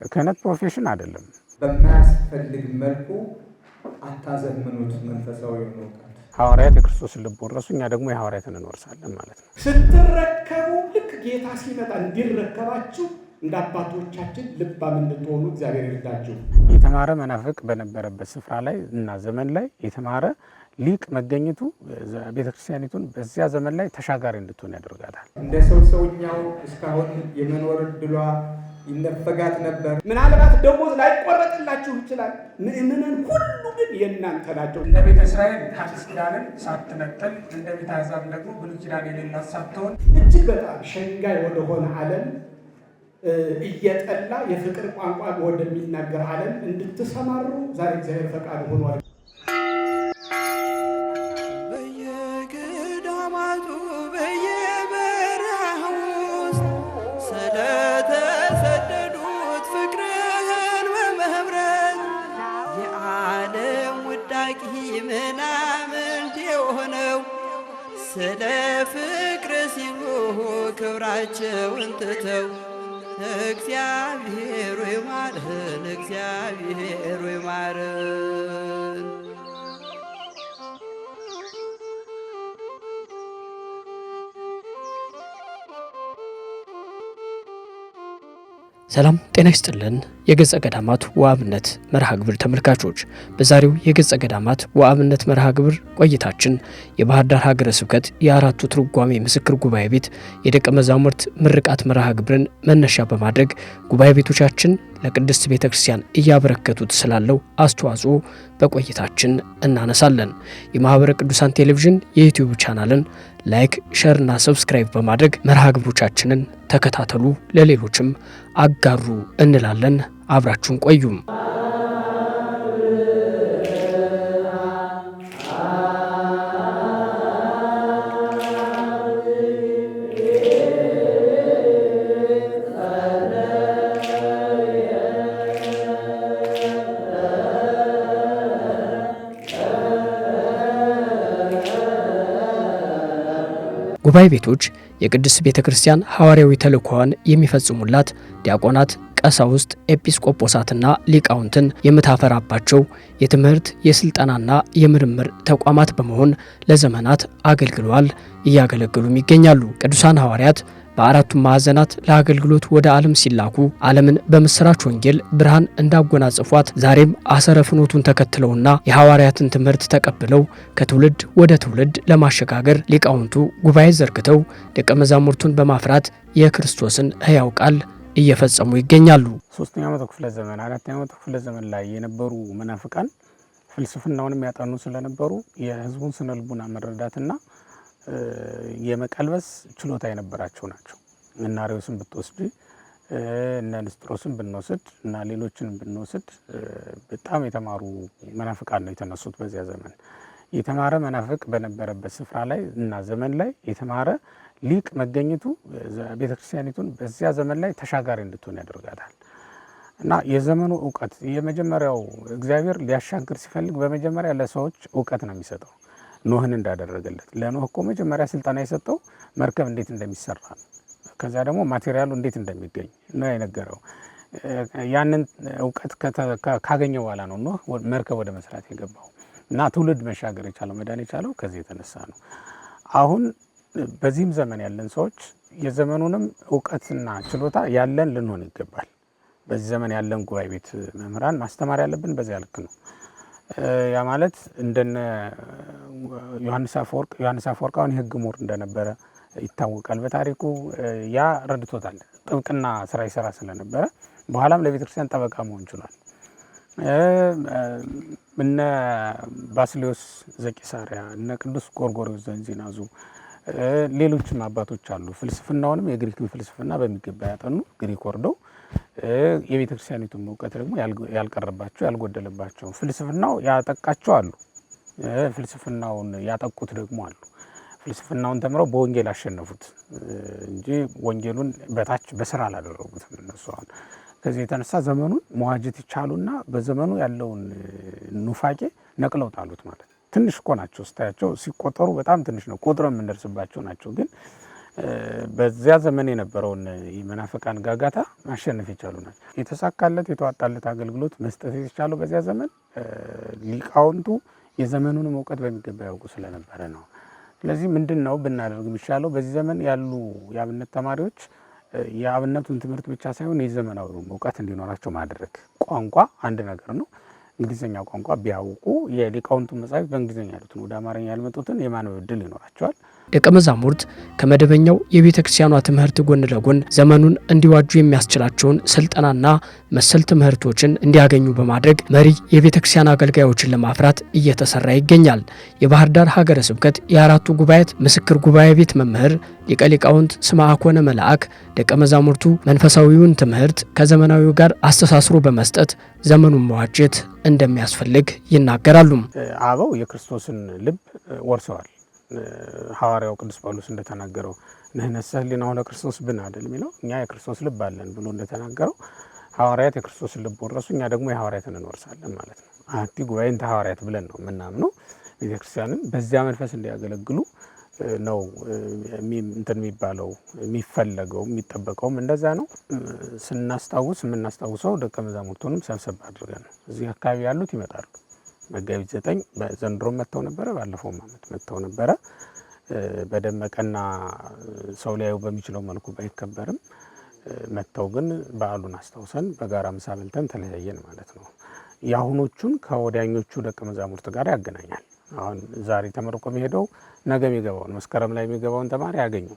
ክህነት ፕሮፌሽን አይደለም። በማያስፈልግ መልኩ አታዘምኑት መንፈሳዊ ነው። ሐዋርያት የክርስቶስን ልብ ወረሱ፣ እኛ ደግሞ የሐዋርያትን እንወርሳለን ማለት ነው። ስትረከቡ ልክ ጌታ ሲመጣ እንዲረከባችሁ እንደ አባቶቻችን ልባም እንድትሆኑ እግዚአብሔር ይርዳችሁ። የተማረ መናፍቅ በነበረበት ስፍራ ላይ እና ዘመን ላይ የተማረ ሊቅ መገኘቱ ቤተክርስቲያኒቱን በዚያ ዘመን ላይ ተሻጋሪ እንድትሆን ያደርጋታል። እንደ ሰውኛው እስካሁን የመኖር እድሏ ይነፈጋት ነበር። ምናልባት ደሞዝ ላይቆረጥላችሁ ይችላል። ምእመናን ሁሉ ግን የእናንተ ናቸው። እንደ ቤተ እስራኤል ሐዲስ ኪዳንን ሳትነጥል እንደ ቤተ አሕዛብ ደግሞ ብሉይ ኪዳን የሌላት ሳትሆን እጅግ በጣም ሸንጋይ ወደሆነ ዓለም እየጠላ የፍቅር ቋንቋ ወደሚናገር ዓለም እንድትሰማሩ ዛሬ እግዚአብሔር ፈቃድ ሆኗል። በየገዳማቱ በየበረሃ ውስጥ ስለተሰደዱት ፍቅርህን በመብረት የዓለም ውዳቂ ምናምንት የሆነው ስለ ፍቅር ሲሉ ክብራቸውን ትተው እግዚአብሔር ይማረን፣ እግዚአብሔር ይማረን። ሰላም ጤና ይስጥልን። የገጸ ገዳማት ወአብነት መርሃ ግብር ተመልካቾች፣ በዛሬው የገጸ ገዳማት ወአብነት መርሃ ግብር ቆይታችን የባህር ዳር ሀገረ ስብከት የአራቱ ትርጓሜ ምስክር ጉባኤ ቤት የደቀ መዛሙርት ምርቃት መርሃ ግብርን መነሻ በማድረግ ጉባኤ ቤቶቻችን ለቅድስት ቤተ ክርስቲያን እያበረከቱት ስላለው አስተዋጽኦ በቆይታችን እናነሳለን። የማህበረ ቅዱሳን ቴሌቪዥን የዩቲዩብ ቻናልን ላይክ፣ ሼር እና ሰብስክራይብ በማድረግ መርሃ ግብሮቻችንን ተከታተሉ፣ ለሌሎችም አጋሩ እንላለን። አብራችሁን ቆዩም። ጉባኤ ቤቶች የቅድስት ቤተ ክርስቲያን ሐዋርያዊ ተልእኮዋን የሚፈጽሙላት ዲያቆናት፣ ቀሳውስት፣ ኤጲስቆጶሳትና ሊቃውንትን የምታፈራባቸው የትምህርት የስልጠናና የምርምር ተቋማት በመሆን ለዘመናት አገልግለዋል፣ እያገለገሉም ይገኛሉ። ቅዱሳን ሐዋርያት በአራቱም ማዕዘናት ለአገልግሎት ወደ ዓለም ሲላኩ ዓለምን በምስራች ወንጌል ብርሃን እንዳጎናጸፏት ዛሬም አሰረ ፍኖቱን ተከትለውና የሐዋርያትን ትምህርት ተቀብለው ከትውልድ ወደ ትውልድ ለማሸጋገር ሊቃውንቱ ጉባኤ ዘርግተው ደቀ መዛሙርቱን በማፍራት የክርስቶስን ሕያው ቃል እየፈጸሙ ይገኛሉ። 3ኛው መቶ ክፍለ ዘመን 4ኛው መቶ ክፍለ ዘመን ላይ የነበሩ መናፍቃን ፍልስፍናውንም ያጠኑ ስለነበሩ የሕዝቡን ስነ ልቡና መረዳትና የመቀልበስ ችሎታ የነበራቸው ናቸው። እና አርዮስን ብትወስድ እና ንስጥሮስን ብንወስድ እና ሌሎችን ብንወስድ በጣም የተማሩ መናፍቃን ነው የተነሱት በዚያ ዘመን። የተማረ መናፍቅ በነበረበት ስፍራ ላይ እና ዘመን ላይ የተማረ ሊቅ መገኘቱ ቤተክርስቲያኒቱን በዚያ ዘመን ላይ ተሻጋሪ እንድትሆን ያደርጋታል። እና የዘመኑ እውቀት የመጀመሪያው እግዚአብሔር ሊያሻግር ሲፈልግ በመጀመሪያ ለሰዎች እውቀት ነው የሚሰጠው። ኖህን እንዳደረገለት ለኖህ እኮ መጀመሪያ ስልጠና የሰጠው መርከብ እንዴት እንደሚሰራ ነው። ከዛ ደግሞ ማቴሪያሉ እንዴት እንደሚገኝ ነው የነገረው። ያንን እውቀት ካገኘ በኋላ ነው ኖህ መርከብ ወደ መስራት የገባው እና ትውልድ መሻገር የቻለው መዳን የቻለው ከዚህ የተነሳ ነው። አሁን በዚህም ዘመን ያለን ሰዎች የዘመኑንም እውቀትና ችሎታ ያለን ልንሆን ይገባል። በዚህ ዘመን ያለን ጉባኤ ቤት መምህራን ማስተማር ያለብን በዚያ ልክ ነው። ያ ማለት እንደነ ዮሐንስ አፈወርቅ አሁን የሕግ ምሁር እንደነበረ ይታወቃል በታሪኩ። ያ ረድቶታል። ጥብቅና ስራ ይሰራ ስለነበረ በኋላም ለቤተ ክርስቲያን ጠበቃ መሆን ችሏል። እነ ባስልዮስ ዘቂሳርያ፣ እነ ቅዱስ ጎርጎርዮስ ዘእንዚናዙ፣ ሌሎችም አባቶች አሉ። ፍልስፍናውንም የግሪክን ፍልስፍና በሚገባ ያጠኑ ግሪክ ወርደው የቤተ ክርስቲያኒቱን እውቀት ደግሞ ያልቀረባቸው ያልጎደለባቸው፣ ፍልስፍናው ያጠቃቸው አሉ፣ ፍልስፍናውን ያጠቁት ደግሞ አሉ። ፍልስፍናውን ተምረው በወንጌል አሸነፉት እንጂ ወንጌሉን በታች በስራ አላደረጉትም እነሱ። አሁን ከዚህ የተነሳ ዘመኑን መዋጀት ይቻሉና በዘመኑ ያለውን ኑፋቄ ነቅለው ጣሉት ማለት ነው። ትንሽ እኮ ናቸው ስታያቸው፣ ሲቆጠሩ በጣም ትንሽ ነው፣ ቁጥር የምንደርስባቸው ናቸው። ግን በዚያ ዘመን የነበረውን የመናፍቃን ጋጋታ ማሸነፍ የቻሉ ናቸው። የተሳካለት የተዋጣለት አገልግሎት መስጠት የተቻለው በዚያ ዘመን ሊቃውንቱ የዘመኑን እውቀት በሚገባ ያውቁ ስለነበረ ነው። ስለዚህ ምንድነው ብናደርግ የሚሻለው? በዚህ ዘመን ያሉ የአብነት ተማሪዎች የአብነቱን ትምህርት ብቻ ሳይሆን የዘመናዊ እውቀት እንዲኖራቸው ማድረግ። ቋንቋ አንድ ነገር ነው። እንግሊዝኛ ቋንቋ ቢያውቁ የሊቃውንቱ መጻሕፍት በእንግሊዝኛ ያሉትን ወደ አማርኛ ያልመጡትን የማንበብ ዕድል ይኖራቸዋል። ደቀ መዛሙርት ከመደበኛው የቤተ ክርስቲያኗ ትምህርት ጎን ለጎን ዘመኑን እንዲዋጁ የሚያስችላቸውን ስልጠናና መሰል ትምህርቶችን እንዲያገኙ በማድረግ መሪ የቤተ ክርስቲያን አገልጋዮችን ለማፍራት እየተሰራ ይገኛል። የባህር ዳር ሀገረ ስብከት የአራቱ ጉባኤያት ምስክር ጉባኤ ቤት መምህር ሊቀ ሊቃውንት ስምዐኮነ መልአክ ደቀ መዛሙርቱ መንፈሳዊውን ትምህርት ከዘመናዊው ጋር አስተሳስሮ በመስጠት ዘመኑን መዋጀት እንደሚያስፈልግ ይናገራሉ። አበው የክርስቶስን ልብ ወርሰዋል። ሐዋርያው ቅዱስ ጳውሎስ እንደተናገረው ነህነሰ ህሊናሁ ለክርስቶስ ብን አይደል የሚለው እኛ የክርስቶስ ልብ አለን ብሎ እንደተናገረው ሐዋርያት የክርስቶስን ልብ ወረሱ፣ እኛ ደግሞ የሐዋርያትን እንወርሳለን ማለት ነው። አሐቲ ጉባኤ እንተ ሐዋርያት ብለን ነው የምናምነው። ቤተክርስቲያንን በዚያ መንፈስ እንዲያገለግሉ ነው እንትን የሚባለው የሚፈለገው የሚጠበቀውም እንደዛ ነው። ስናስታውስ የምናስታውሰው ደቀ መዛሙርቱንም ሰብሰብ አድርገን ነው። እዚህ አካባቢ ያሉት ይመጣሉ። መጋቢት 9 በዘንድሮ መጥተው ነበረ፣ ባለፈው ዓመት መጥተው ነበረ። በደመቀና ሰው ሊያዩ በሚችለው መልኩ ባይከበርም መጥተው ግን በዓሉን አስታውሰን በጋራ ምሳ በልተን ተለያየን ማለት ነው። የአሁኖቹን ከወዲያኞቹ ደቀ መዛሙርት ጋር ያገናኛል። አሁን ዛሬ ተመርቆ የሚሄደው ነገ የሚገባውን መስከረም ላይ የሚገባውን ተማሪ ያገኙ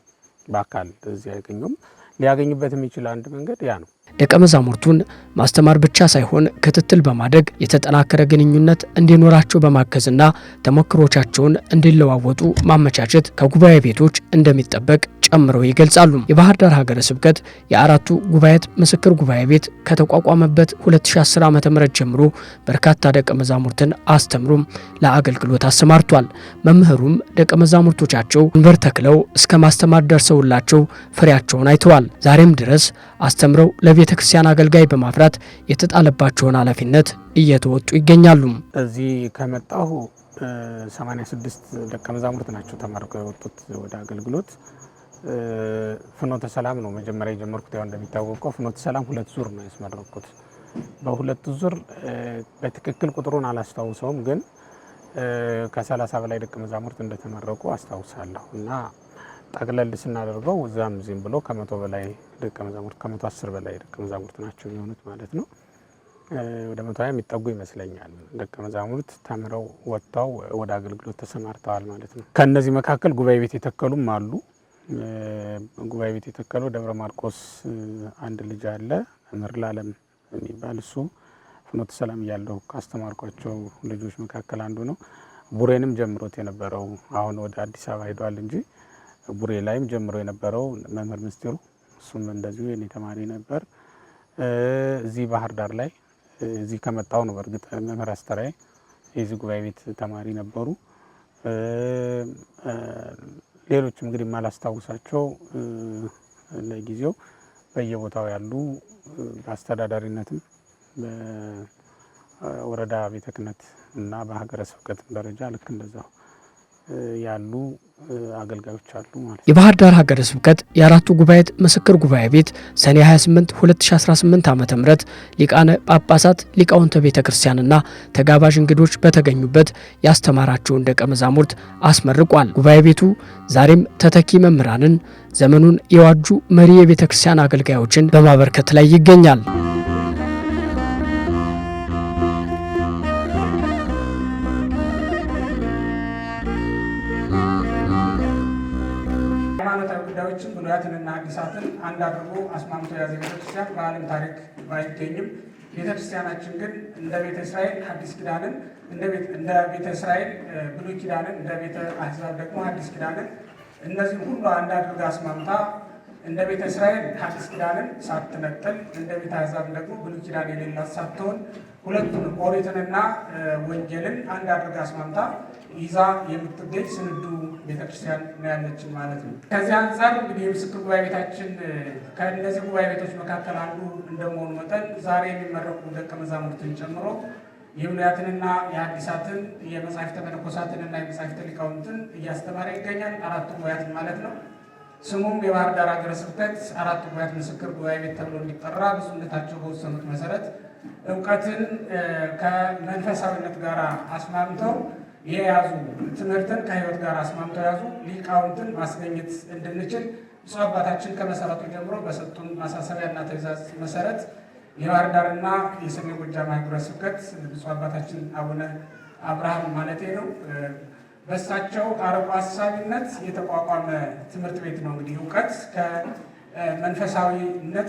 በአካል እዚህ ያገኙም ሊያገኙበት የሚችል አንድ መንገድ ያ ነው። ደቀ መዛሙርቱን ማስተማር ብቻ ሳይሆን ክትትል በማድረግ የተጠናከረ ግንኙነት እንዲኖራቸው በማገዝና ተሞክሮቻቸውን እንዲለዋወጡ ማመቻቸት ከጉባኤ ቤቶች እንደሚጠበቅ ጨምረው ይገልጻሉ። የባህር ዳር ሀገረ ስብከት የአራቱ ጉባኤያት ምስክር ጉባኤ ቤት ከተቋቋመበት 2010 ዓ.ም ጀምሮ በርካታ ደቀ መዛሙርትን አስተምሮም ለአገልግሎት አሰማርቷል። መምህሩም ደቀ መዛሙርቶቻቸው መንበር ተክለው እስከ ማስተማር ደርሰውላቸው ፍሬያቸውን አይተዋል። ዛሬም ድረስ አስተምረው ለቤተ ክርስቲያን አገልጋይ በማፍራት የተጣለባቸውን ኃላፊነት እየተወጡ ይገኛሉ። እዚህ ከመጣሁ 86 ደቀ መዛሙርት ናቸው ተመርቀው የወጡት ወደ አገልግሎት። ፍኖተ ሰላም ነው መጀመሪያ የጀመርኩት። ያው እንደሚታወቀው ፍኖተ ሰላም 2 ዙር ነው ያስመረኩት። በሁለቱ ዙር በትክክል ቁጥሩን አላስታውሰውም፣ ግን ከ30 በላይ ደቀ መዛሙርት እንደተመረቁ አስታውሳለሁ። እና ጠቅለል ስናደርገው እዛም እዚህም ብሎ ከ100 በላይ ደቀ መዛሙርት ከ110 በላይ ደቀ መዛሙርት ናቸው የሚሆኑት ማለት ነው። ወደ 120 የሚጠጉ ይመስለኛል ደቀ መዛሙርት ተምረው ወጥተው ወደ አገልግሎት ተሰማርተዋል ማለት ነው። ከነዚህ መካከል ጉባኤ ቤት የተከሉም አሉ። ጉባኤ ቤት የተከሉ ደብረ ማርቆስ አንድ ልጅ አለ መምህር ለዓለም የሚባል እሱ ፍኖተ ሰላም እያለሁ ካስተማርኳቸው ልጆች መካከል አንዱ ነው። ቡሬንም ጀምሮት የነበረው አሁን ወደ አዲስ አበባ ሄዷል እንጂ ቡሬ ላይም ጀምሮ የነበረው መምህር ምስጢሩ እሱም እንደዚሁ የኔ ተማሪ ነበር። እዚህ ባህር ዳር ላይ እዚህ ከመጣው ነው በእርግጥ መምህር አስተራይ የዚህ ጉባኤ ቤት ተማሪ ነበሩ። ሌሎችም እንግዲህ ማላስታውሳቸው ለጊዜው በየቦታው ያሉ በአስተዳዳሪነትም በወረዳ ቤተ ክህነት እና በሀገረ ስብከት ደረጃ ልክ እንደዛው ያሉ አገልጋዮች አሉ ማለት ነው። የባህር ዳር ሀገረ ስብከት የአራቱ ጉባኤያት ምስክር ጉባኤ ቤት ሰኔ 28 2018 ዓ.ም ሊቃነ ጳጳሳት ሊቃውንተ ቤተ ክርስቲያንና ተጋባዥ እንግዶች በተገኙበት ያስተማራቸውን ደቀ መዛሙርት አስመርቋል። ጉባኤ ቤቱ ዛሬም ተተኪ መምህራንን ዘመኑን የዋጁ መሪ የቤተ ክርስቲያን አገልጋዮችን በማበርከት ላይ ይገኛል። ጉዳዮችን ብሉያትንና ሐዲሳትን አንድ አድርጎ አስማምቶ የያዘ ቤተክርስቲያን በዓለም ታሪክ ባይገኝም ቤተክርስቲያናችን ግን እንደ ቤተ እስራኤል ሐዲስ ኪዳንን እንደ ቤተ እስራኤል ብሉይ ኪዳንን እንደ ቤተ አሕዛብ ደግሞ ሐዲስ ኪዳንን እነዚህን ሁሉ አንድ አድርጋ አስማምታ እንደ ቤተ እስራኤል ሐዲስ ኪዳንን ሳትነጥል እንደ ቤተ አሕዛብ ደግሞ ብሉይ ኪዳን የሌላት ሳትሆን ሁለቱን ኦሪትንና ወንጌልን አንድ አድርጋ አስማምታ ይዛ የምትገኝ ስንዱ ቤተክርስቲያን ነው ያለችን ማለት ነው። ከዚህ አንጻር እንግዲህ የምስክር ጉባኤ ቤታችን ከእነዚህ ጉባኤ ቤቶች መካከል አንዱ እንደመሆኑ መጠን ዛሬ የሚመረቁ ደቀ መዛሙርትን ጨምሮ የብሉያትንና የሐዲሳትን የመጻሕፍተ መነኮሳትንና የመጻሕፍተ ሊቃውንትን እያስተማረ ይገኛል። አራቱ ጉባኤያትን ማለት ነው። ስሙም የባህር ዳር ሀገረ ስብከት አራቱ ጉባኤያት ምስክር ጉባኤ ቤት ተብሎ እንዲጠራ ብፁዕነታቸው በወሰኑት መሰረት እውቀትን ከመንፈሳዊነት ጋር አስማምተው የያዙ ትምህርትን ከሕይወት ጋር አስማምተው የያዙ ሊቃውንትን ማስገኘት እንድንችል ብፁዕ አባታችን ከመሰረቱ ጀምሮ በሰጡን ማሳሰቢያና ትእዛዝ መሰረት የባህር ዳርና የሰሜን ጎጃም ሀገረ ስብከት ብፁዕ አባታችን አቡነ አብርሃም ማለቴ ነው በእሳቸው አርቆ ሀሳቢነት የተቋቋመ ትምህርት ቤት ነው። እንግዲህ እውቀት ከመንፈሳዊነት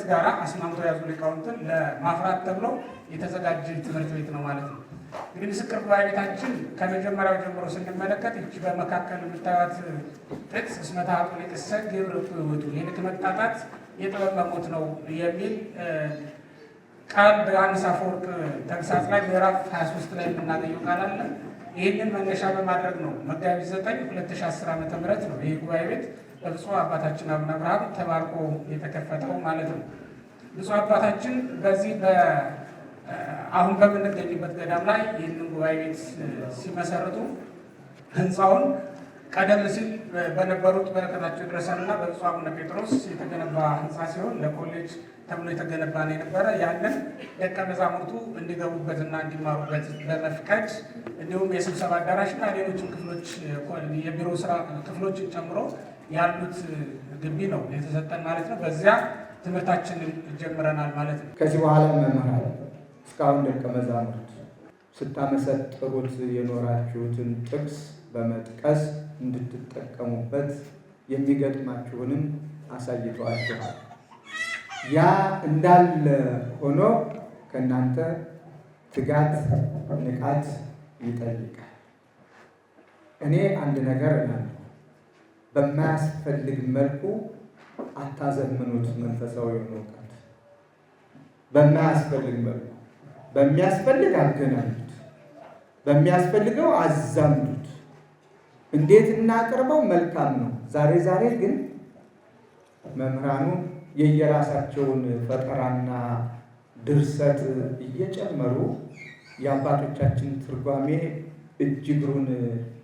ጋር አስማምተው የያዙ ሊቃውንትን ለማፍራት ተብሎ የተዘጋጀ ትምህርት ቤት ነው ማለት ነው። እንግዲህ ምስክር ጉባኤ ቤታችን ከመጀመሪያው ጀምሮ ስንመለከት እጅ በመካከል የምታዩት ጥቅስ እስመ ተሐጡ ሊቅሰ ግብር ውእቱ የልክ መጣጣት የጥበብ መሞት ነው የሚል ቃል በዮሐንስ አፈወርቅ ተግሳጽ ላይ ምዕራፍ 23 ላይ የምናገኘው ቃል አለ። ይህንን መነሻ በማድረግ ነው መጋቢት 9 2010 ዓ.ም ነው ይህ ጉባኤ ቤት በብፁዕ አባታችን አቡነ አብርሃም ተባርኮ የተከፈተው ማለት ነው። ብፁዕ አባታችን በዚህ አሁን በምንገኝበት ገዳም ላይ ይህንን ጉባኤ ቤት ሲመሰርቱ ህንፃውን ቀደም ሲል በነበሩት በረከታቸው ድረሰንና በብፁዕ አቡነ ጴጥሮስ የተገነባ ህንፃ ሲሆን ለኮሌጅ ተብሎ የተገነባ ነው የነበረ። ያንን ደቀ መዛሙርቱ እንዲገቡበትና እንዲማሩበት በመፍቀድ እንዲሁም የስብሰባ አዳራሽና ሌሎችም ክፍሎች የቢሮ ስራ ክፍሎችን ጨምሮ ያሉት ግቢ ነው የተሰጠን ማለት ነው። በዚያ ትምህርታችንን ጀምረናል ማለት ነው። ከዚህ በኋላ መምህራን እስካሁን ደቀ መዛሙርት ስታመሰጥሩት የኖራችሁትን ጥቅስ በመጥቀስ እንድትጠቀሙበት የሚገጥማችሁንም አሳይተዋችኋል። ያ እንዳለ ሆኖ ከእናንተ ትጋት፣ ንቃት ይጠይቃል። እኔ አንድ ነገር እላለሁ፣ በማያስፈልግ መልኩ አታዘምኑት መንፈሳዊ እውቀት። በማያስፈልግ መልኩ በሚያስፈልግ አገናኙት፣ በሚያስፈልገው አዛምዱት። እንዴት እናቅርበው? መልካም ነው። ዛሬ ግን መምህራኑ የየራሳቸውን ፈጠራና ድርሰት እየጨመሩ የአባቶቻችን ትርጓሜ እጅግሩን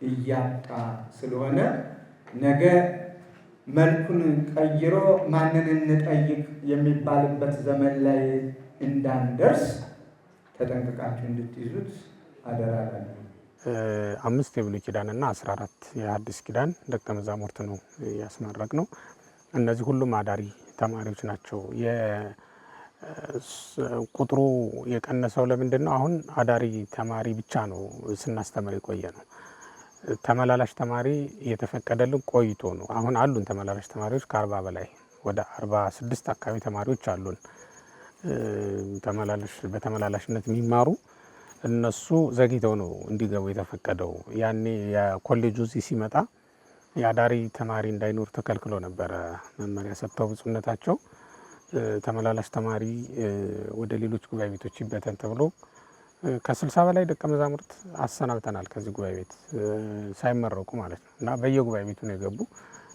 እያጣ ስለሆነ ነገ መልኩን ቀይሮ ማንን እንጠይቅ የሚባልበት ዘመን ላይ እንዳንደርስ ተጠንቅቃችሁ እንድትይዙት አደራ እላለሁ። 5 የብሉይ ኪዳንና 14 የሐዲስ ኪዳን ደቀ መዛሙርት ነው ያስመረቅ ነው። እነዚህ ሁሉም አዳሪ ተማሪዎች ናቸው። ቁጥሩ የቀነሰው ለምንድን ነው? አሁን አዳሪ ተማሪ ብቻ ነው ስናስተምር የቆየ ነው። ተመላላሽ ተማሪ የተፈቀደልን ቆይቶ ነው። አሁን አሉን ተመላላሽ ተማሪዎች ከ40 በላይ ወደ 46 አካባቢ ተማሪዎች አሉን በተመላላሽነት የሚማሩ። እነሱ ዘግይተው ነው እንዲገቡ የተፈቀደው። ያኔ የኮሌጁ እዚህ ሲመጣ የአዳሪ ተማሪ እንዳይኖር ተከልክሎ ነበረ መመሪያ ሰጥተው ብፁዕነታቸው ተመላላሽ ተማሪ ወደ ሌሎች ጉባኤ ቤቶች ይበተን ተብሎ ከ60 በላይ ደቀ መዛሙርት አሰናብተናል ከዚህ ጉባኤ ቤት ሳይመረቁ ማለት ነው። እና በየጉባኤ ቤቱ ነው የገቡ።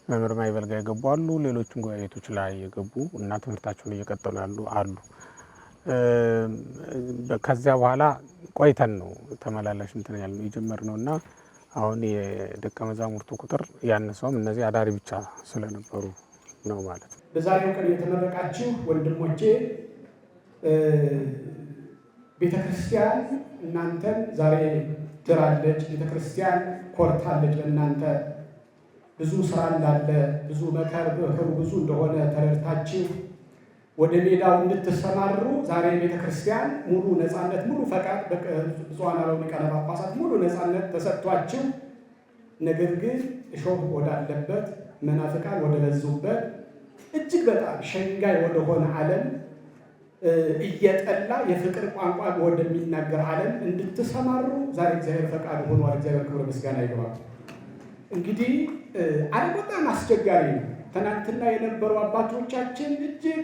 መምህር ማይበልጋ የገቡ አሉ፣ ሌሎችም ጉባኤ ቤቶች ላይ የገቡ እና ትምህርታቸውን እየቀጠሉ ያሉ አሉ። ከዚያ በኋላ ቆይተን ነው ተመላላሽ እንትን ያልነው የጀመርነው እና አሁን የደቀ መዛሙርቱ ቁጥር ያነሰውም እነዚህ አዳሪ ብቻ ስለነበሩ ነው ማለት ነው። በዛሬው ቀን የተመረቃችሁ ወንድሞቼ ቤተክርስቲያን እናንተን ዛሬ ድራለች። ቤተክርስቲያን ኮርታለች። ለእናንተ ብዙ ስራ እንዳለ ብዙ መከሩ ብዙ እንደሆነ ተረድታችሁ ወደ ሜዳው እንድትሰማሩ ዛሬ ቤተክርስቲያን ሙሉ ነፃነት፣ ሙሉ ፈቃድ ብፁዓን አበው ሊቃነ ጳጳሳት ሙሉ ነፃነት ተሰጥቷችሁ፣ ነገር ግን እሾህ ወዳለበት መናፍቃን ወደ በዙበት እጅግ በጣም ሸንጋይ ወደሆነ ዓለም እየጠላ የፍቅር ቋንቋ ወደሚናገር ዓለም እንድትሰማሩ ዛሬ እግዚአብሔር ፈቃድ ሆኗል። እግዚአብሔር ክብር ምስጋና ይገባል። እንግዲህ ዓለም በጣም አስቸጋሪ ነው። ትናንትና የነበሩ አባቶቻችን እጅግ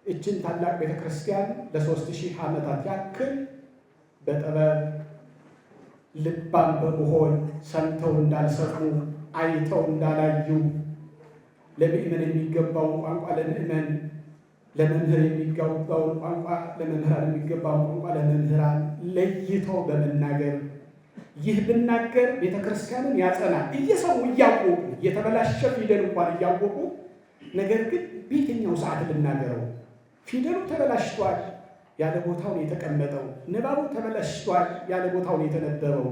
እችን ታላቅ ቤተክርስቲያን ለ3000 ዓመታት ያክል በጥበብ ልባም በመሆን ሰምተው እንዳልሰሙ አይተው እንዳላዩ ለምእመን የሚገባውን ቋንቋ ለምእመን፣ ለመምህር የሚገባውን ቋንቋ ለመምህራን፣ የሚገባውን ቋንቋ ለመምህራን ለይተው በመናገር ይህ ብናገር ቤተ ክርስቲያንን ያጸናል። እየሰሙ እያወቁ የተበላሸ ፊደል እንኳን እያወቁ ነገር ግን በየትኛው ሰዓት ልናገረው? ፊደሉ ተበላሽቷል፣ ያለ ቦታውን የተቀመጠው፣ ንባቡ ተበላሽቷል፣ ያለ ቦታውን የተነበበው፣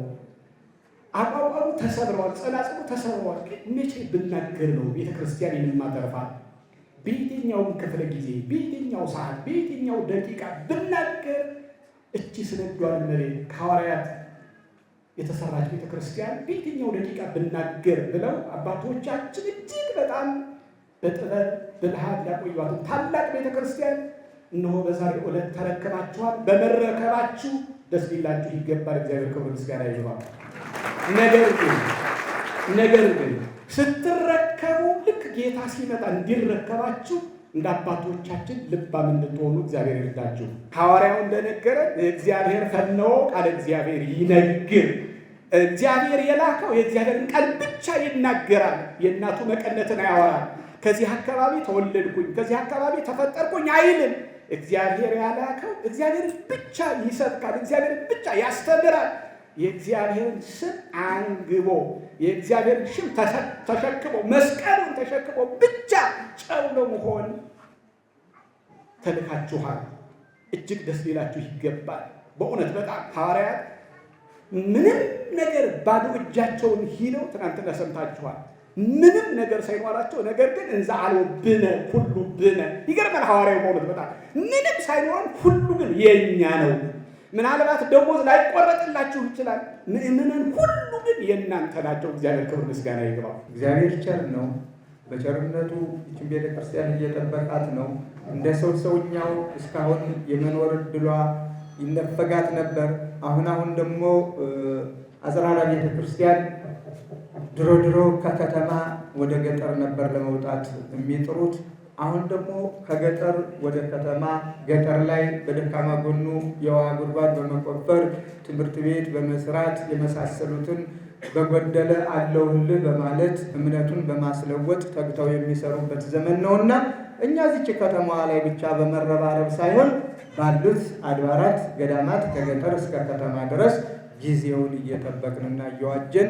አቋቋሙ ተሰብረዋል፣ ጸናጽሉ ተሰብረዋል። መቼ ብናገር ነው ቤተ ክርስቲያን የማተርፋት? በየትኛውም ክፍለ ጊዜ፣ በየትኛው ሰዓት፣ በየትኛው ደቂቃ ብናገር እቺ ስንዷን መሬት ከሐዋርያት የተሰራች ቤተ ክርስቲያን በየትኛው ደቂቃ ብናገር ብለው አባቶቻችን እጅግ በጣም በጥበብ ብልሃት ያቆዩት ታላቅ ቤተ ክርስቲያን እነሆ በዛሬው ዕለት ተረከባችኋል። በመረከባችሁ ደስ ሊላችሁ ይገባል። እግዚአብሔር ክብር ምስጋና ይግባው። ነገር ግን ስትረከቡ ልክ ጌታ ሲመጣ እንዲረከባችሁ እንደ አባቶቻችን ልባም እንድትሆኑ እግዚአብሔር ይርዳችሁ። ሐዋርያው እንደነገረ እግዚአብሔር ፈነወ ቃለ እግዚአብሔር ይነግር። እግዚአብሔር የላከው የእግዚአብሔርን ቃል ብቻ ይናገራል። የእናቱ መቀነትን አያወራል። ከዚህ አካባቢ ተወለድኩኝ፣ ከዚህ አካባቢ ተፈጠርኩኝ አይልም። እግዚአብሔር ያላከው እግዚአብሔርን ብቻ ይሰብካል፣ እግዚአብሔርን ብቻ ያስተምራል። የእግዚአብሔርን ስም አንግቦ የእግዚአብሔርን ስም ተሸክሞ መስቀሉን ተሸክሞ ብቻ ጨው ለመሆን ተልካችኋል። እጅግ ደስ ሊላችሁ ይገባል። በእውነት በጣም ሐዋርያት ምንም ነገር ባዶ እጃቸውን ሂደው ትናንትና ሰምታችኋል። ምንም ነገር ሳይኖራቸው ነገር ግን እንዛ አለው ብነ ሁሉ ብነ ይገርማል። ሐዋርያው በእውነት በጣም ምንም ሳይኖረን ሁሉ ግን የኛ ነው። ምናልባት ደሞዝ ላይቆረጥላችሁ ይችላል። ምእመናን ሁሉ ግን የእናንተ ናቸው። እግዚአብሔር ክብር ምስጋና ይግባው። እግዚአብሔር ቸር ነው። በቸርነቱ ይህችን ቤተክርስቲያን እየጠበቃት ነው። እንደ ሰውኛው እስካሁን የመኖር ዕድሏ ይነፈጋት ነበር። አሁን ደግሞ አጽራራ ቤተክርስቲያን ድሮ ከከተማ ወደ ገጠር ነበር ለመውጣት የሚጥሩት። አሁን ደግሞ ከገጠር ወደ ከተማ፣ ገጠር ላይ በደካማ ጎኑ የውሃ ጉድጓድ በመቆፈር ትምህርት ቤት በመስራት የመሳሰሉትን በጎደለ አለውልህ በማለት እምነቱን በማስለወጥ ተግተው የሚሰሩበት ዘመን ነውና እኛ እዚች ከተማዋ ላይ ብቻ በመረባረብ ሳይሆን ባሉት አድባራት ገዳማት ከገጠር እስከ ከተማ ድረስ ጊዜውን እየጠበቅንና እየዋጀን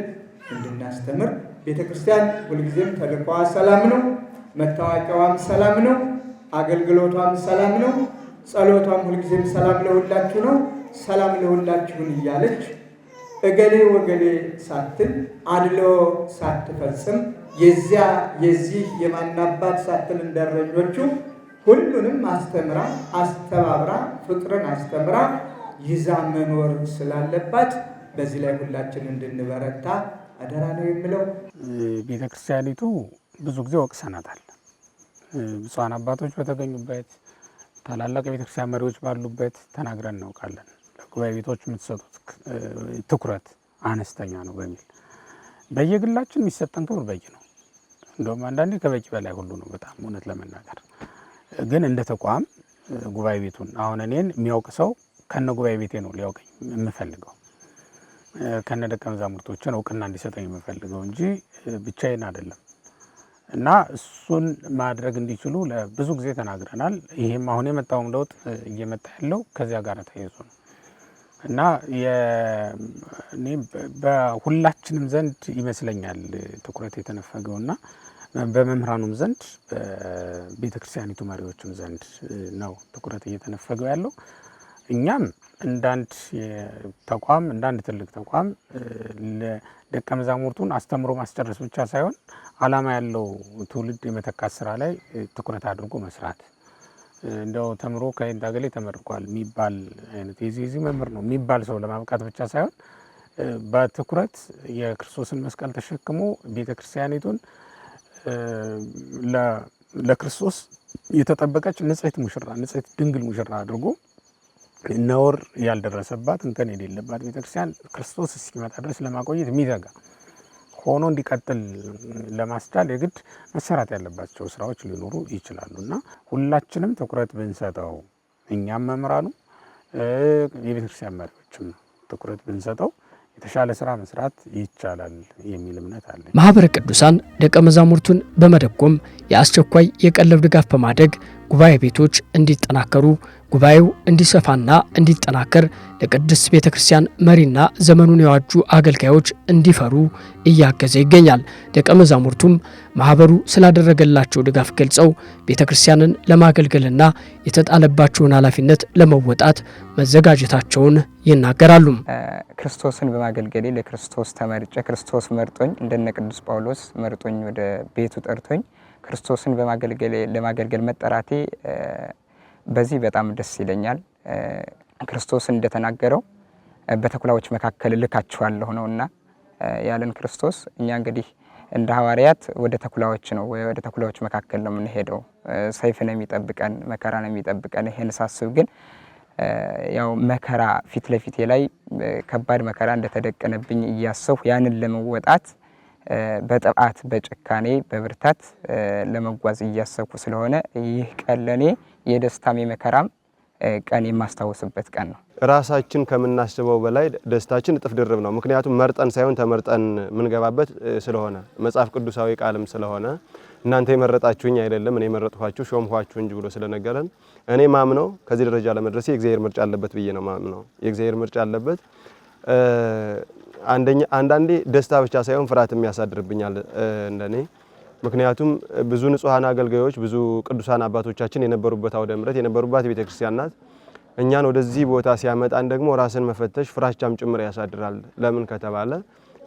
እንድናስተምር ቤተክርስቲያን ሁልጊዜም ተልእኮዋ ሰላም ነው። መታወቂያዋም ሰላም ነው። አገልግሎቷም ሰላም ነው። ጸሎቷም ሁልጊዜም ሰላም ለሁላችሁ ነው። ሰላም ለሁላችሁን እያለች እገሌ ወገሌ ሳትል አድሎ ሳትፈጽም የዚህ የማናባት ሳትል እንደረኞቹ ሁሉንም አስተምራ አስተባብራ ፍቅርን አስተምራ ይዛ መኖር ስላለባት በዚህ ላይ ሁላችን እንድንበረታ አደራ ነው የምለው። ቤተክርስቲያኒቱ ብዙ ጊዜ ወቅሰናታል። ብፁዓን አባቶች በተገኙበት ታላላቅ የቤተክርስቲያን መሪዎች ባሉበት ተናግረን እናውቃለን። ለጉባኤ ቤቶች የምትሰጡት ትኩረት አነስተኛ ነው በሚል በየግላችን የሚሰጠን ክብር በቂ ነው። እንደውም አንዳንዴ ከበቂ በላይ ሁሉ ነው። በጣም እውነት ለመናገር ግን እንደ ተቋም ጉባኤ ቤቱን አሁን እኔን የሚያውቅ ሰው ከነ ጉባኤ ቤቴ ነው ሊያውቀኝ የምፈልገው፣ ከነ ደቀ መዛሙርቶችን እውቅና እንዲሰጠኝ የምፈልገው እንጂ ብቻዬን አይደለም። እና እሱን ማድረግ እንዲችሉ ለብዙ ጊዜ ተናግረናል። ይሄም አሁን የመጣውም ለውጥ እየመጣ ያለው ከዚያ ጋር ተያይዞ ነው እና እኔ በሁላችንም ዘንድ ይመስለኛል ትኩረት የተነፈገው እና በመምህራኑም ዘንድ በቤተክርስቲያኒቱ መሪዎችም ዘንድ ነው ትኩረት እየተነፈገው ያለው። እኛም እንዳንድ ተቋም እንዳንድ ትልቅ ተቋም ለደቀ መዛሙርቱን አስተምሮ ማስጨረስ ብቻ ሳይሆን ዓላማ ያለው ትውልድ የመተካት ስራ ላይ ትኩረት አድርጎ መስራት፣ እንደው ተምሮ ከእንዳገሌ ተመርቋል የሚባል አይነት የዚህ መምህር ነው የሚባል ሰው ለማብቃት ብቻ ሳይሆን በትኩረት የክርስቶስን መስቀል ተሸክሞ ቤተክርስቲያኒቱን ለክርስቶስ የተጠበቀች ንጽሕት ሙሽራ ንጽሕት ድንግል ሙሽራ አድርጎ ነውር ያልደረሰባት እንከን የሌለባት ቤተክርስቲያን ክርስቶስ እስኪመጣ ድረስ ለማቆየት የሚተጋ ሆኖ እንዲቀጥል ለማስቻል የግድ መሰራት ያለባቸው ስራዎች ሊኖሩ ይችላሉ እና ሁላችንም ትኩረት ብንሰጠው፣ እኛም መምህራኑ የቤተክርስቲያን መሪዎችም ትኩረት ብንሰጠው የተሻለ ስራ መስራት ይቻላል የሚል እምነት አለ። ማህበረ ቅዱሳን ደቀ መዛሙርቱን በመደጎም የአስቸኳይ የቀለብ ድጋፍ በማድረግ ጉባኤ ቤቶች እንዲጠናከሩ፣ ጉባኤው እንዲሰፋና እንዲጠናከር ለቅድስት ቤተ ክርስቲያን መሪና ዘመኑን የዋጁ አገልጋዮች እንዲፈሩ እያገዘ ይገኛል። ደቀ መዛሙርቱም ማህበሩ ስላደረገላቸው ድጋፍ ገልጸው ቤተ ክርስቲያንን ለማገልገልና የተጣለባቸውን ኃላፊነት ለመወጣት መዘጋጀታቸውን ይናገራሉ። ክርስቶስን በማገልገሌ ለክርስቶስ ተመርጬ ክርስቶስ መርጦኝ እንደነ ቅዱስ ጳውሎስ መርጦኝ ወደ ቤቱ ጠርቶኝ ክርስቶስን ለማገልገል መጠራቴ በዚህ በጣም ደስ ይለኛል። ክርስቶስ እንደተናገረው በተኩላዎች መካከል ልካችኋለሁ ነውና ያለን ክርስቶስ እኛ እንግዲህ እንደ ሐዋርያት ወደ ተኩላዎች ነው ወደ ተኩላዎች መካከል ነው የምንሄደው። ሰይፍ ነው የሚጠብቀን፣ መከራ ነው የሚጠብቀን። ይሄን ሳስብ ግን ያው መከራ ፊት ለፊቴ ላይ ከባድ መከራ እንደተደቀነብኝ እያሰብሁ ያንን ለመወጣት በጥብዓት በጭካኔ በብርታት ለመጓዝ እያሰብኩ ስለሆነ ይህ ቀን ለኔ የደስታም የመከራም ቀን የማስታወስበት ቀን ነው። ራሳችን ከምናስበው በላይ ደስታችን እጥፍ ድርብ ነው። ምክንያቱም መርጠን ሳይሆን ተመርጠን የምንገባበት ስለሆነ መጽሐፍ ቅዱሳዊ ቃልም ስለሆነ እናንተ የመረጣችሁኝ አይደለም እኔ የመረጥኳችሁ ሾምኳችሁ እንጂ ብሎ ስለነገረን እኔ ማምነው ከዚህ ደረጃ ለመድረስ የእግዚአብሔር ምርጫ አለበት ብዬ ነው ማምነው። የእግዚአብሔር ምርጫ አለበት። አንዳንዴ ደስታ ብቻ ሳይሆን ፍርሃትም ያሳድርብኛል እንደኔ። ምክንያቱም ብዙ ንጹሃን አገልጋዮች ብዙ ቅዱሳን አባቶቻችን የነበሩበት አውደ ምሕረት የነበሩባት ቤተክርስቲያን ናት። እኛን ወደዚህ ቦታ ሲያመጣን ደግሞ ራስን መፈተሽ ፍራቻም ጭምር ያሳድራል። ለምን ከተባለ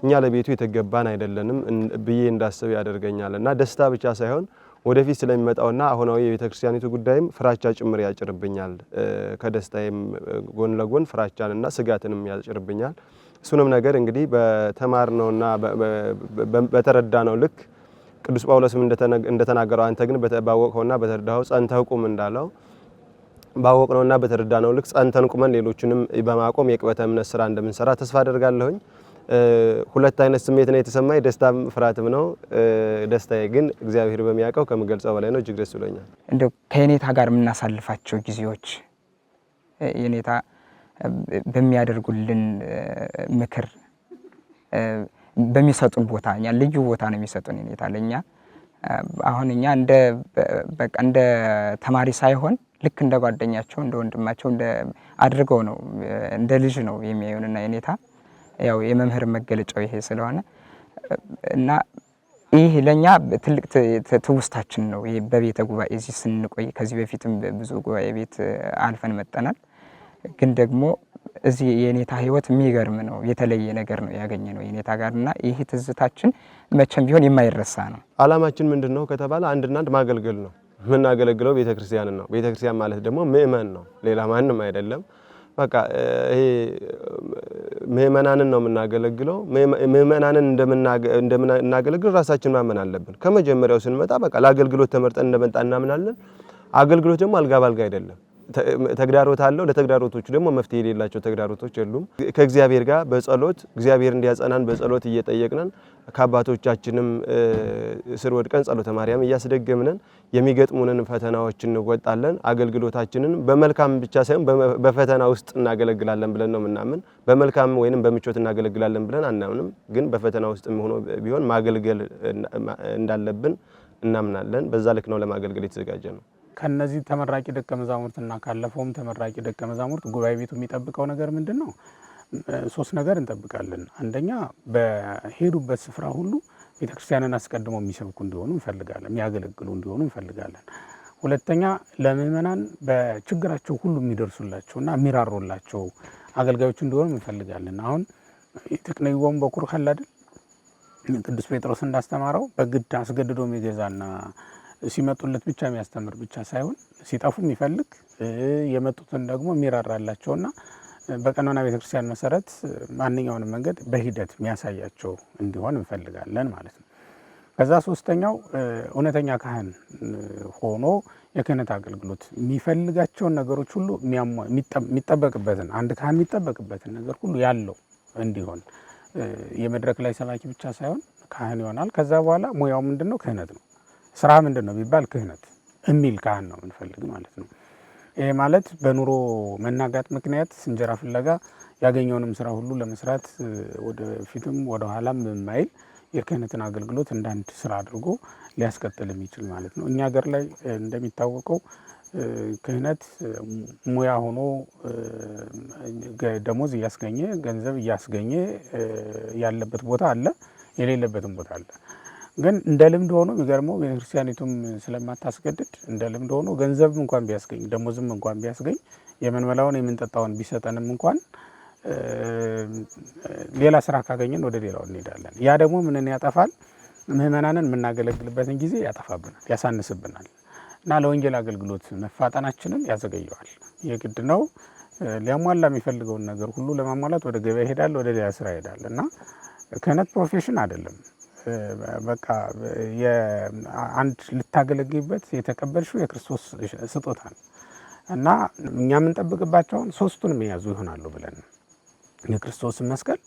እኛ ለቤቱ የተገባን አይደለንም ብዬ እንዳስብ ያደርገኛልና ደስታ ብቻ ሳይሆን ወደፊት ስለሚመጣውና አሁናዊ የቤተክርስቲያኒቱ ጉዳይም ፍራቻ ጭምር ያጭርብኛል። ከደስታዬም ጎን ለጎን ፍራቻንና ስጋትንም ያጭርብኛል። እሱንም ነገር እንግዲህ በተማርነውና በተረዳነው ልክ ቅዱስ ጳውሎስም እንደተናገረው አንተ ግን ባወቅኸውና በተረዳኸው ጸንተህ ቁም እንዳለው ባወቅነውና በተረዳነው ልክ ጸንተን ቁመን ሌሎችንም በማቆም የቅበተ እምነት ስራ እንደምንሰራ ተስፋ አደርጋለሁኝ። ሁለት አይነት ስሜት ነው የተሰማኝ፣ ደስታም ፍርሃትም ነው። ደስታዬ ግን እግዚአብሔር በሚያውቀው ከምገልጸው በላይ ነው። እጅግ ደስ ብሎኛል። እንደው ከየኔታ ጋር የምናሳልፋቸው ጊዜዎች የኔታ በሚያደርጉልን ምክር በሚሰጡን ቦታ እኛ ልዩ ቦታ ነው የሚሰጡን የኔታ ለኛ። አሁን እኛ እንደ ተማሪ ሳይሆን ልክ እንደ ጓደኛቸው እንደ ወንድማቸው አድርገው ነው እንደ ልጅ ነው የሚያዩንና የኔታ ያው የመምህር መገለጫው ይሄ ስለሆነ እና ይህ ለኛ ትልቅ ትውስታችን ነው። ይሄ በቤተ ጉባኤ እዚህ ስንቆይ ከዚህ በፊትም ብዙ ጉባኤ ቤት አልፈን መጠናል። ግን ደግሞ እዚህ የኔታ ህይወት የሚገርም ነው። የተለየ ነገር ነው ያገኘነው የኔታ ጋርና ይህ ትዝታችን መቼም ቢሆን የማይረሳ ነው። አላማችን ምንድነው ከተባለ አንድና አንድ ማገልገል ነው። የምናገለግለው ቤተክርስቲያንን ነው። ቤተክርስቲያን ማለት ደግሞ ምእመን ነው፣ ሌላ ማንም አይደለም። በቃ ይሄ ምእመናንን ነው የምናገለግለው። ምእመናንን እንደምናገለግል ራሳችን ማመን አለብን። ከመጀመሪያው ስንመጣ በቃ ለአገልግሎት ተመርጠን እንደመጣ እናምናለን። አገልግሎት ደግሞ አልጋ ባልጋ አይደለም። ተግዳሮት አለው። ለተግዳሮቶቹ ደግሞ መፍትሄ የሌላቸው ተግዳሮቶች የሉም። ከእግዚአብሔር ጋር በጸሎት እግዚአብሔር እንዲያጸናን በጸሎት እየጠየቅነን ከአባቶቻችንም ስር ወድቀን ጸሎተ ማርያም እያስደገምነን የሚገጥሙንን ፈተናዎች እንወጣለን። አገልግሎታችንን በመልካም ብቻ ሳይሆን በፈተና ውስጥ እናገለግላለን ብለን ነው የምናምን። በመልካም ወይንም በምቾት እናገለግላለን ብለን አናምንም። ግን በፈተና ውስጥ ሆኖ ቢሆን ማገልገል እንዳለብን እናምናለን። በዛ ልክ ነው ለማገልገል የተዘጋጀ ነው። ከነዚህ ተመራቂ ደቀ መዛሙርትና ካለፈውም ተመራቂ ደቀ መዛሙርት ጉባኤ ቤቱ የሚጠብቀው ነገር ምንድነው? ሶስት ነገር እንጠብቃለን። አንደኛ በሄዱበት ስፍራ ሁሉ ቤተክርስቲያንን አስቀድመው የሚሰብኩ እንዲሆኑ እንፈልጋለን፣ የሚያገለግሉ እንዲሆኑ እንፈልጋለን። ሁለተኛ ለምእመናን በችግራቸው ሁሉ የሚደርሱላቸውና የሚራሩላቸው አገልጋዮች እንዲሆኑ እንፈልጋለን። አሁን ተክነይወም በኩር ካለ አይደል ቅዱስ ጴጥሮስ እንዳስተማረው በግድ አስገድዶ የሚገዛና ሲመጡለት ብቻ የሚያስተምር ብቻ ሳይሆን ሲጠፉ የሚፈልግ የመጡትን ደግሞ የሚራራላቸውና በቀኖና ቤተክርስቲያን መሰረት ማንኛውንም መንገድ በሂደት የሚያሳያቸው እንዲሆን እንፈልጋለን ማለት ነው። ከዛ ሶስተኛው እውነተኛ ካህን ሆኖ የክህነት አገልግሎት የሚፈልጋቸውን ነገሮች ሁሉ የሚጠበቅበትን አንድ ካህን የሚጠበቅበትን ነገር ሁሉ ያለው እንዲሆን የመድረክ ላይ ሰባኪ ብቻ ሳይሆን ካህን ይሆናል። ከዛ በኋላ ሙያው ምንድነው? ክህነት ነው። ስራ ምንድነው ቢባል ክህነት የሚል ካህን ነው የምንፈልግ ማለት ነው። ይሄ ማለት በኑሮ መናጋት ምክንያት እንጀራ ፍለጋ ያገኘውንም ስራ ሁሉ ለመስራት ወደ ፊትም ወደ ኋላም የማይል የክህነትን አገልግሎት እንዳንድ ስራ አድርጎ ሊያስቀጥል የሚችል ማለት ነው። እኛ ሀገር ላይ እንደሚታወቀው ክህነት ሙያ ሆኖ ደሞዝ እያስገኘ ገንዘብ እያስገኘ ያለበት ቦታ አለ፣ የሌለበትም ቦታ አለ። ግን እንደ ልምድ ሆኖ የሚገርመው ቤተክርስቲያኒቱም ስለማታስገድድ እንደ ልምድ ሆኖ ገንዘብም እንኳን ቢያስገኝ ደሞዝም እንኳን ቢያስገኝ የምንበላውን የምንጠጣውን ቢሰጠንም እንኳን ሌላ ስራ ካገኘን ወደ ሌላው እንሄዳለን። ያ ደግሞ ምንን ያጠፋል? ምእመናንን የምናገለግልበትን ጊዜ ያጠፋብናል፣ ያሳንስብናል እና ለወንጌል አገልግሎት መፋጠናችንን ያዘገየዋል። የግድ ነው ሊያሟላ የሚፈልገውን ነገር ሁሉ ለማሟላት ወደ ገበያ ይሄዳል፣ ወደ ሌላ ስራ ይሄዳል እና ክህነት ፕሮፌሽን አይደለም። በቃ አንድ ልታገለግልበት የተቀበልሽው የክርስቶስ ስጦታ ነው እና እኛ የምንጠብቅባቸውን ሶስቱንም የያዙ ይሆናሉ ብለን የክርስቶስን መስቀል፣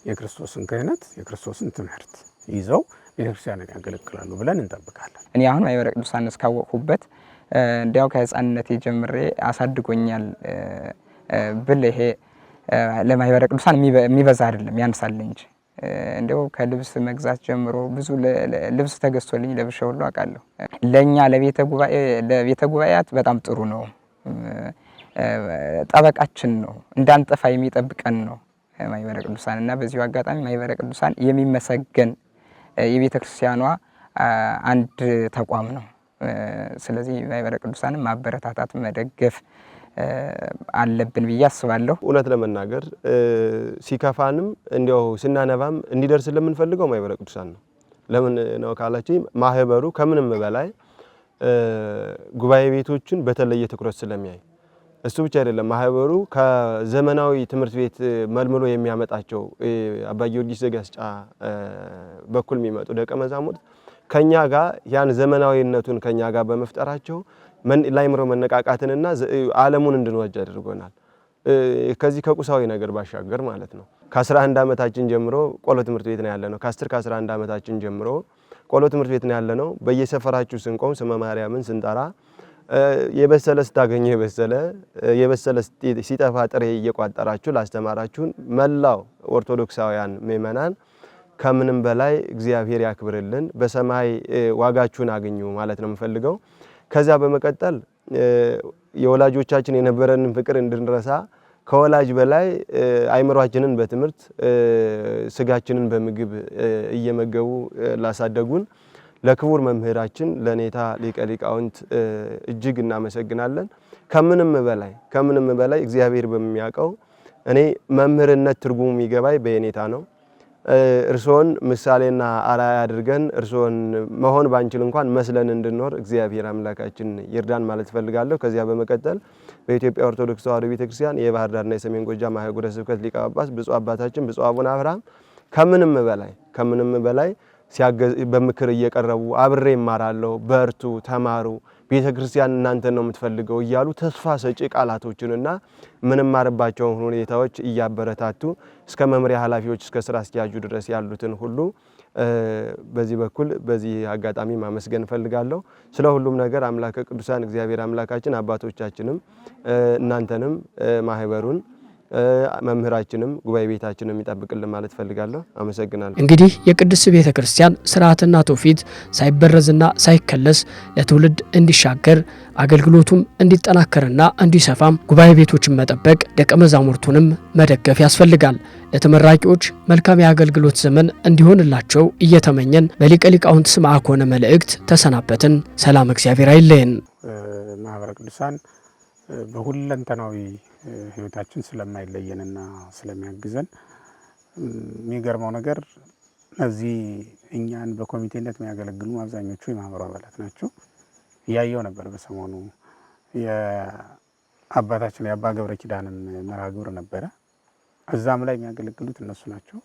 የክርስቶስን ክህነት፣ የክርስቶስን ትምህርት ይዘው ቤተክርስቲያንን ያገለግላሉ ብለን እንጠብቃለን። እኔ አሁን ማኅበረ ቅዱሳን እስካወቅሁበት እንዲያው ከህፃንነቴ ጀምሬ አሳድጎኛል ብል ይሄ ለማኅበረ ቅዱሳን የሚበዛ አይደለም ያንሳል እንጂ እንዲያው ከልብስ መግዛት ጀምሮ ብዙ ልብስ ተገዝቶልኝ ለብሼ ሁሉ አውቃለሁ። ለእኛ ለቤተ ጉባኤያት በጣም ጥሩ ነው። ጠበቃችን ነው፣ እንዳንጠፋ የሚጠብቀን ነው ማኅበረ ቅዱሳን እና በዚሁ አጋጣሚ ማኅበረ ቅዱሳን የሚመሰገን የቤተ ክርስቲያኗ አንድ ተቋም ነው። ስለዚህ ማኅበረ ቅዱሳንን ማበረታታት መደገፍ አለብን ብዬ አስባለሁ። እውነት ለመናገር ሲከፋንም እንዲያው ስናነባም እንዲደርስ ለምንፈልገው ማኅበረ ቅዱሳን ነው። ለምን ነው ካላችሁ ማህበሩ ከምንም በላይ ጉባኤ ቤቶችን በተለየ ትኩረት ስለሚያይ እሱ ብቻ አይደለም። ማህበሩ ከዘመናዊ ትምህርት ቤት መልምሎ የሚያመጣቸው አባ ጊዮርጊስ ዘጋስጫ በኩል የሚመጡ ደቀ መዛሙርት ከኛ ጋር ያን ዘመናዊነቱን ከኛ ጋር በመፍጠራቸው ላይምሮ መነቃቃትንና ዓለሙን እንድንወጅ አድርጎናል። ከዚህ ከቁሳዊ ነገር ባሻገር ማለት ነው። ከ11 ዓመታችን ጀምሮ ቆሎ ትምህርት ቤት ነው ያለነው። ከ10 ከ11 ዓመታችን ጀምሮ ቆሎ ትምህርት ቤት ነው ያለነው። በየሰፈራችሁ ስንቆም ስመ ማርያምን ስንጠራ የበሰለ ስታገኙ የበሰለ ሲጠፋ ጥሬ እየቋጠራችሁ ላስተማራችሁን መላው ኦርቶዶክሳውያን ምእመናን ከምንም በላይ እግዚአብሔር ያክብርልን፣ በሰማይ ዋጋችሁን አግኙ ማለት ነው የምፈልገው። ከዛ በመቀጠል የወላጆቻችን የነበረንን ፍቅር እንድንረሳ ከወላጅ በላይ አይምሯችንን በትምህርት ስጋችንን በምግብ እየመገቡ ላሳደጉን ለክቡር መምህራችን ለኔታ ሊቀ ሊቃውንት እጅግ እናመሰግናለን። ከምንም በላይ እግዚአብሔር በሚያውቀው እኔ መምህርነት ትርጉሙ የሚገባኝ በየኔታ ነው። እርሶን ምሳሌና አርአያ አድርገን እርሶን መሆን ባንችል እንኳን መስለን እንድንኖር እግዚአብሔር አምላካችን ይርዳን ማለት ፈልጋለሁ። ከዚያ በመቀጠል በኢትዮጵያ ኦርቶዶክስ ተዋሕዶ ቤተክርስቲያን የባህር ዳርና የሰሜን ጎጃም ሀገረ ስብከት ሊቀ ጳጳስ ብፁዕ አባታችን ብፁዕ አቡነ አብርሃም ከምንም በላይ በምክር እየቀረቡ አብሬ እማራለሁ፣ በርቱ፣ ተማሩ፣ ቤተክርስቲያን እናንተን ነው የምትፈልገው እያሉ ተስፋ ሰጪ ቃላቶችንና ምንማርባቸውን ሁኔታዎች እያበረታቱ እስከ መምሪያ ኃላፊዎች እስከ ስራ አስኪያጁ ድረስ ያሉትን ሁሉ በዚህ በኩል በዚህ አጋጣሚ ማመስገን ፈልጋለሁ። ስለ ሁሉም ነገር አምላከ ቅዱሳን እግዚአብሔር አምላካችን አባቶቻችንም እናንተንም ማህበሩን መምህራችንም ጉባኤ ቤታችንም ይጠብቅልን ማለት ፈልጋለሁ። አመሰግናለሁ። እንግዲህ የቅድስት ቤተ ክርስቲያን ስርዓትና ትውፊት ሳይበረዝና ሳይከለስ ለትውልድ እንዲሻገር አገልግሎቱም እንዲጠናከርና እንዲሰፋም ጉባኤ ቤቶችን መጠበቅ፣ ደቀ መዛሙርቱንም መደገፍ ያስፈልጋል። ለተመራቂዎች መልካም የአገልግሎት ዘመን እንዲሆንላቸው እየተመኘን በሊቀ ሊቃውንት ስምዐኮነ መልእክት ተሰናበትን። ሰላም እግዚአብሔር አይለየን። ማኅበረ ቅዱሳን በሁለንተናዊ ህይወታችን ስለማይለየንና ስለሚያግዘን የሚገርመው ነገር እዚህ እኛን በኮሚቴነት የሚያገለግሉ አብዛኞቹ የማህበሩ አባላት ናቸው። እያየው ነበር በሰሞኑ የአባታችን የአባ ገብረ ኪዳንን መርሃ ግብር ነበረ። እዛም ላይ የሚያገለግሉት እነሱ ናቸው።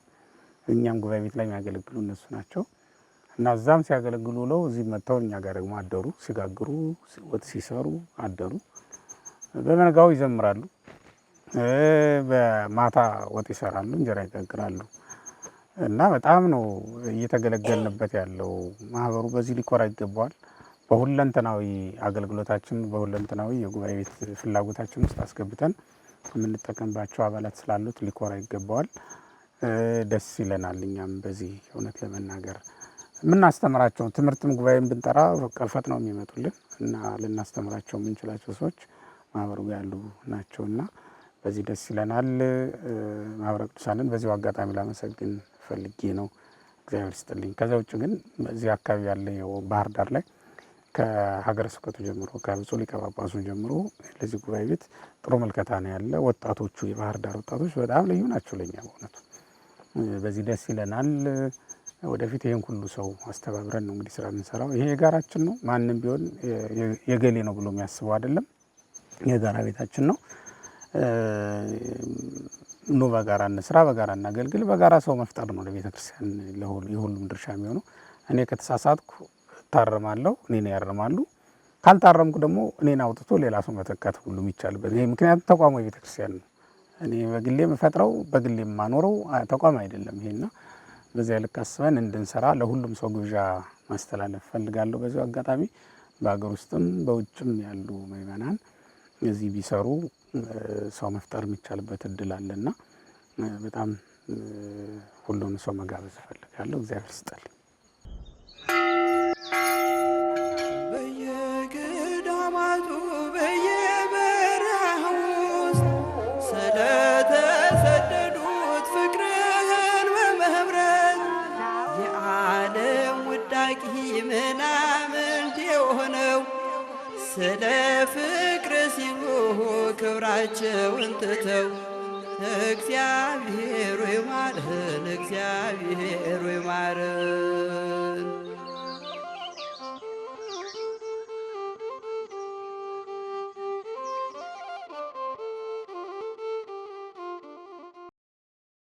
እኛም ጉባኤ ቤት ላይ የሚያገለግሉ እነሱ ናቸው እና እዛም ሲያገለግሉ ውለው እዚህ መጥተው እኛ ጋር ደግሞ አደሩ። ሲጋግሩ ወጥ ሲሰሩ አደሩ። በመነጋው ይዘምራሉ። በማታ ወጥ ይሰራሉ፣ እንጀራ ይጋግራሉ እና በጣም ነው እየተገለገልንበት ያለው። ማህበሩ በዚህ ሊኮራ ይገባዋል። በሁለንተናዊ አገልግሎታችን በሁለንተናዊ የጉባኤ ቤት ፍላጎታችን ውስጥ አስገብተን የምንጠቀምባቸው አባላት ስላሉት ሊኮራ ይገባዋል። ደስ ይለናል። እኛም በዚህ እውነት ለመናገር የምናስተምራቸው ትምህርትም ጉባኤም ብንጠራ ፈጥነው የሚመጡልን እና ልናስተምራቸው የምንችላቸው ሰዎች ማህበሩ ያሉ ናቸውና በዚህ ደስ ይለናል። ማህበረ ቅዱሳንን በዚሁ አጋጣሚ ላመሰግን ፈልጌ ነው። እግዚአብሔር ይስጥልኝ። ከዛ ውጭ ግን በዚህ አካባቢ ያለ ባህር ዳር ላይ ከሀገረ ስብከቱ ጀምሮ ከብፁዕ ሊቀ ጳጳሱ ጀምሮ ለዚህ ጉባኤ ቤት ጥሩ መልከታ ነው ያለ። ወጣቶቹ የባህር ዳር ወጣቶች በጣም ልዩ ናቸው ለኛ በእውነቱ። በዚህ ደስ ይለናል። ወደፊት ይሄን ሁሉ ሰው አስተባብረን ነው እንግዲህ ስራ የምንሰራው። ይሄ የጋራችን ነው። ማንም ቢሆን የገሌ ነው ብሎ የሚያስበው አይደለም። የጋራ ቤታችን ነው። ኑ በጋራ እንስራ፣ በጋራ እናገልግል። በጋራ ሰው መፍጠር ነው ለቤተ ክርስቲያን የሁሉም ድርሻ የሚሆነው። እኔ ከተሳሳትኩ ታረማለሁ፣ እኔን ያርማሉ። ካልታረምኩ ደግሞ እኔን አውጥቶ ሌላ ሰው መተካት ሁሉ የሚቻልበት ይሄ ምክንያቱም ተቋሙ የቤተ ክርስቲያን ነው። እኔ በግሌ የምፈጥረው በግሌ የማኖረው ተቋም አይደለም ይሄና በዚያ ልክ አስበን እንድንሰራ ለሁሉም ሰው ግብዣ ማስተላለፍ ፈልጋለሁ። በዚሁ አጋጣሚ በሀገር ውስጥም በውጭም ያሉ ምዕመናን እዚህ ቢሰሩ ሰው መፍጠር የሚቻልበት እድል አለና በጣም ሁሉም ሰው መጋበዝ ፈልጋለሁ። እግዚአብሔር ይስጥልኝ። በየገዳማቱ በየበረሃ ውስጥ ስለተሰደዱት ፍቅርህን በመህብረት የዓለም ውዳቂ ምናምንት የሆነው ስለ ፍቅር ሲሉ ክብራቸውን ትተው እግዚአብሔር ይማረን፣ እግዚአብሔር ይማረን።